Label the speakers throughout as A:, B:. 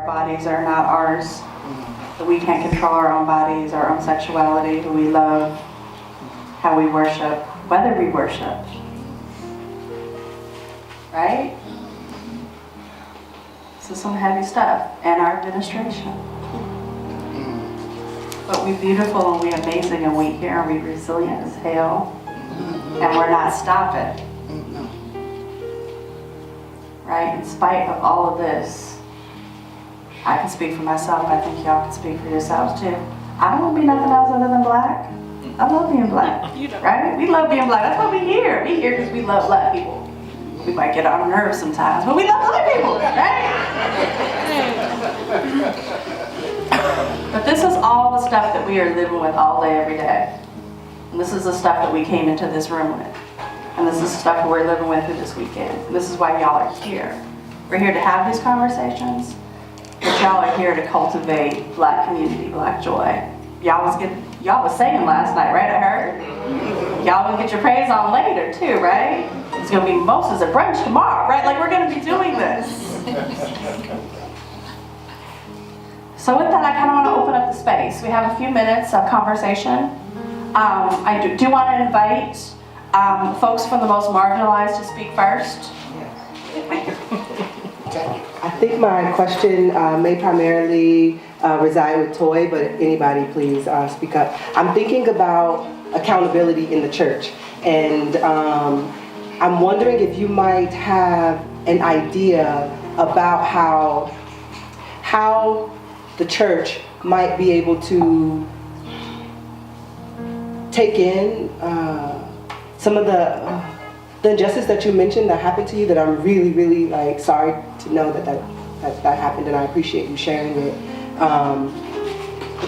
A: bodies are not ours, that we can't control our own bodies, our own sexuality, who we love, how we worship, whether we worship. Right? So some heavy stuff, and our administration. But we beautiful and we amazing and we here and we resilient as hell, and we're not stopping. Right? In spite of all of this, I can speak for myself. I think y'all can speak for yourselves too. I don't want to be nothing else other than black. I love being black. Right? We love being black. That's why we're here. We're here because we love black people. We might get on our nerves sometimes, but we love black people, right? But this is all the stuff that we are living with all day, every day. And this is the stuff that we came into this room with. And this is the stuff that we're living with through this weekend. And this is why y'all are here. We're here to have these conversations, but y'all are here to cultivate black community, black joy. Y'all was singing last night, right? I heard. Y'all will get your praise on later too, right? It's gonna be mimosas at brunch tomorrow, right? Like we're gonna be doing this. So with that, I kind of want to open up the space. We have a few minutes of conversation. I do want to invite folks from the most marginalized to speak first.
B: I think my question may primarily reside with Toy, but anybody please speak up. I'm thinking about accountability in the church, and I'm wondering if you might have an idea about how the church might be able to take in some of the injustice that you mentioned that happened to you, that I'm really, really like sorry to know that happened, and I appreciate you sharing it.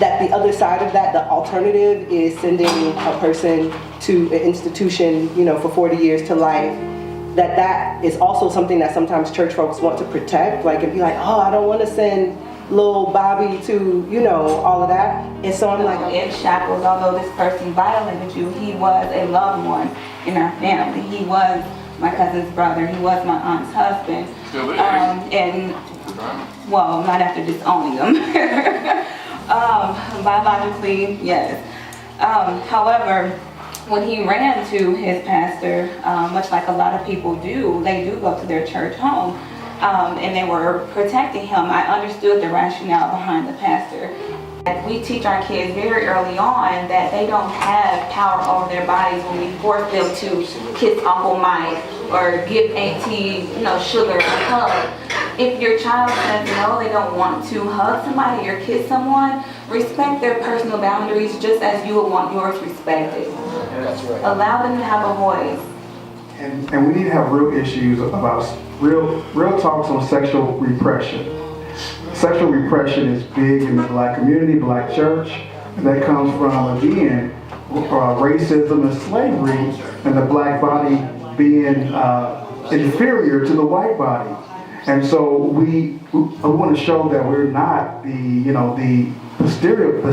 B: That the other side of that, the alternative, is sending a person to an institution, for 40 years to life. That is also something that sometimes church folks want to protect, like, and be like, oh, I don't want to send little Bobby to, all of that. And so I'm like,
C: in shackles, although this person violated you, he was a loved one in our family. He was my cousin's brother. He was my aunt's husband. And, well, not after disowning him. Biologically, yes. However, when he ran to his pastor, much like a lot of people do, they do go to their church home. And they were protecting him. I understood the rationale behind the pastor. We teach our kids very early on that they don't have power over their bodies when we force them to kiss Uncle Mike or give Auntie, sugar a hug. If your child says no, they don't want to hug somebody or kiss someone, respect their personal boundaries just as you would want yours respected.
D: That's right.
C: Allow them to have a voice.
E: And we need to have real issues about real talks on sexual repression. Sexual repression is big in the black community, black church, and that comes from, again, racism and slavery, and the black body being inferior to the white body. And so we want to show that we're not the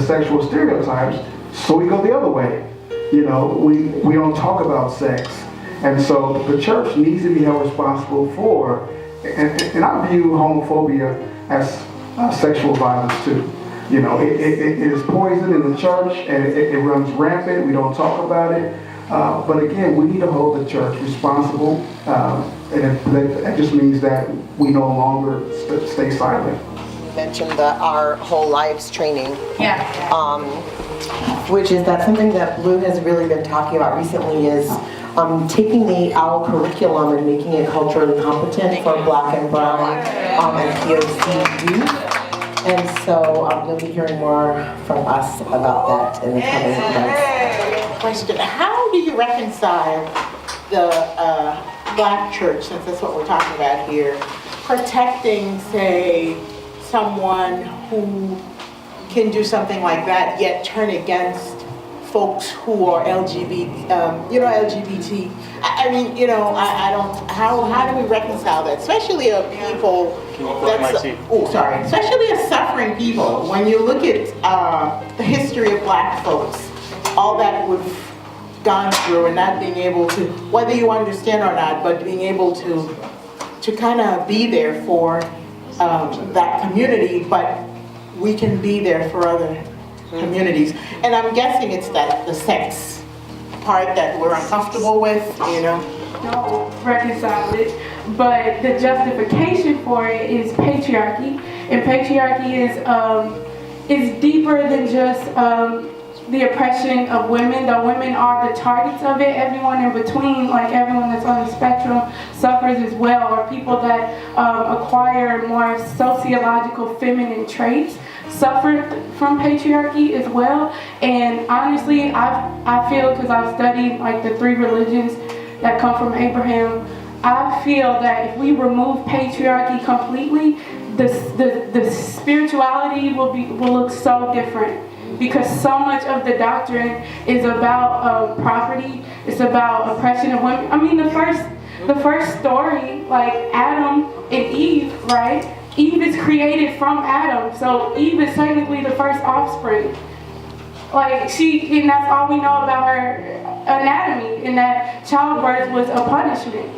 E: sexual stereotypes, so we go the other way. We don't talk about sex. And so the church needs to be held responsible for, and I view homophobia as sexual violence too. It is poison in the church, and it runs rampant. We don't talk about it. But again, we need to hold the church responsible, and that just means that we no longer stay silent.
F: You mentioned our whole lives training.
A: Yeah.
F: Which is that something that Blue has really been talking about recently is taking the OWL curriculum and making it culturally competent for Black and Brown and POC youth. And so you'll be hearing more from us about that in the coming months.
G: Question, how do you reconcile the Black church, since that's what we're talking about here, protecting, say, someone who can do something like that, yet turn against folks who are LGBT, LGBT. I don't, how do we reconcile that? Especially of people especially of suffering people. When you look at the history of Black folks, all that we've gone through and not being able to, whether you understand or not, but being able to kind of be there for that community, but we can be there for other communities. And I'm guessing it's that the sex part that we're uncomfortable with, you know?
D: Don't reconcile it, but the justification for it is patriarchy, and patriarchy is deeper than just the oppression of women. The women are the targets of it. Everyone in between, like everyone that's on the spectrum, suffers as well, or people that acquire more sociological feminine traits suffer from patriarchy as well. And honestly, I feel, because I've studied like the 3 religions that come from Abraham, I feel that if we remove patriarchy completely, the spirituality will look so different, because so much of the doctrine is about property. It's about oppression of women. I mean, the first story, like Adam and Eve, right? Eve is created from Adam, so Eve is technically the first offspring. Like and that's all we know about her anatomy, and that childbirth was a punishment.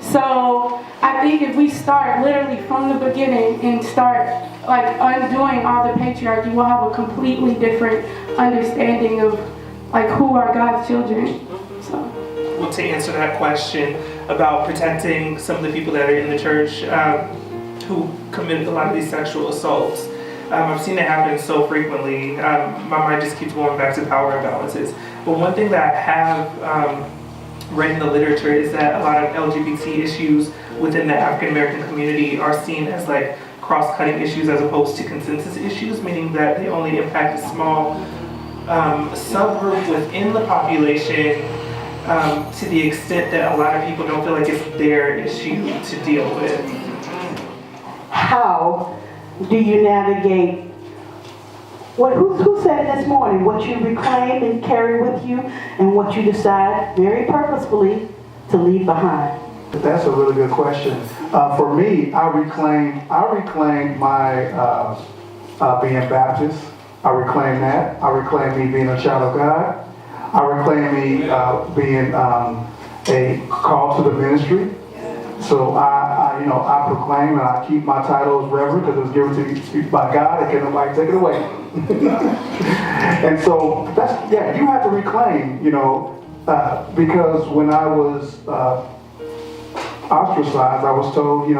D: So I think if we start literally from the beginning and start like undoing all the patriarchy, we'll have a completely different understanding of like who are God's children. So.
H: Well, to answer that question about protecting some of the people that are in the church who commit a lot of these sexual assaults, I've seen it happen so frequently. My mind just keeps going back to power imbalances. But one thing that I have read in the literature is that a lot of LGBT issues within the African American community are seen as like cross-cutting issues as opposed to consensus issues, meaning that they only impact a small subgroup within the population to the extent that a lot of people don't feel like it's their issue to deal with.
I: How do you navigate who said it this morning, what you reclaim and carry with you, and what you decide very purposefully to leave behind?
E: That's a really good question. For me, I reclaim my being Baptist. I reclaim that. I reclaim me being a child of God. I reclaim me being a call to the ministry. So I proclaim, and I keep my title as Reverend because it was given to me by God, and can nobody take it away. And so you have to reclaim, because when I was ostracized, I was told, you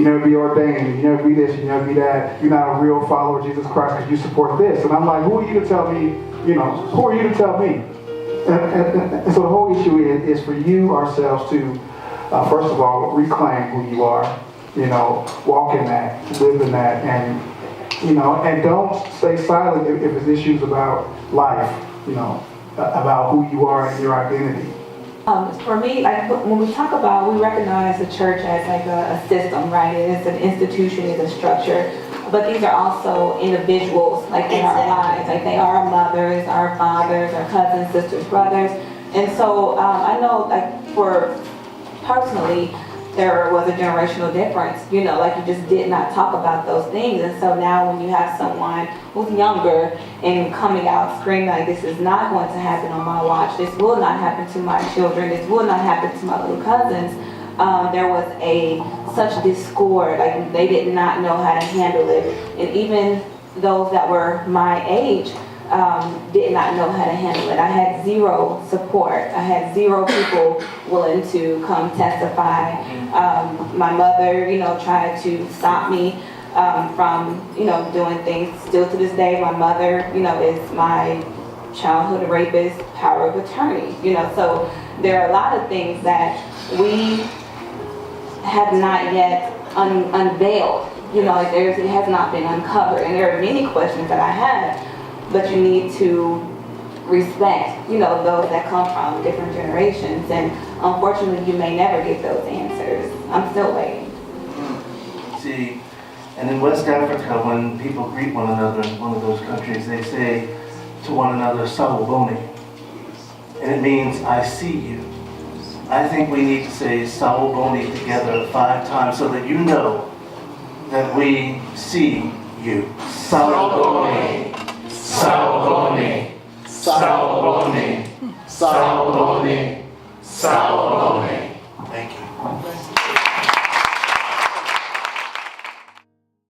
E: never be ordained, you never be this, you never be that, you're not a real follower of Jesus Christ because you support this. And I'm like, who are you to tell me, who are you to tell me? And so the whole issue is for you, ourselves, to first of all, reclaim who you are, walk in that, live in that, and don't stay silent if it's issues about life, about who you are and your identity.
C: For me, when we talk about, we recognize the church as like a system, right? It is an institution, it's a structure, but these are also individuals, like in our lives, like they are our mothers, our fathers, our cousins, sisters, brothers, and so I know, like personally, there was a generational difference, like you just did not talk about those things. And so now when you have someone who's younger and coming out screaming like, this is not going to happen on my watch, this will not happen to my children, this will not happen to my little cousins, there was such discord, like they did not know how to handle it. And even those that were my age, did not know how to handle it. I had zero support. I had zero people willing to come testify. My mother, tried to stop me from, doing things. Still to this day, my mother, is my childhood rapist, power of attorney. So there are a lot of things that we have not yet unveiled. It has not been uncovered, and there are many questions that I have. But you need to respect, those that come from different generations. And unfortunately, you may never get those answers. I'm still waiting.
J: See, and in West Africa, when people greet one another in one of those countries, they say to one another, "Sawubona," and it means "I see you." I think we need to say "Sawubona" together 5 times so that you know that we see you. Sawubona. Sawubona, Sawubona, Sawubona, Sawubona.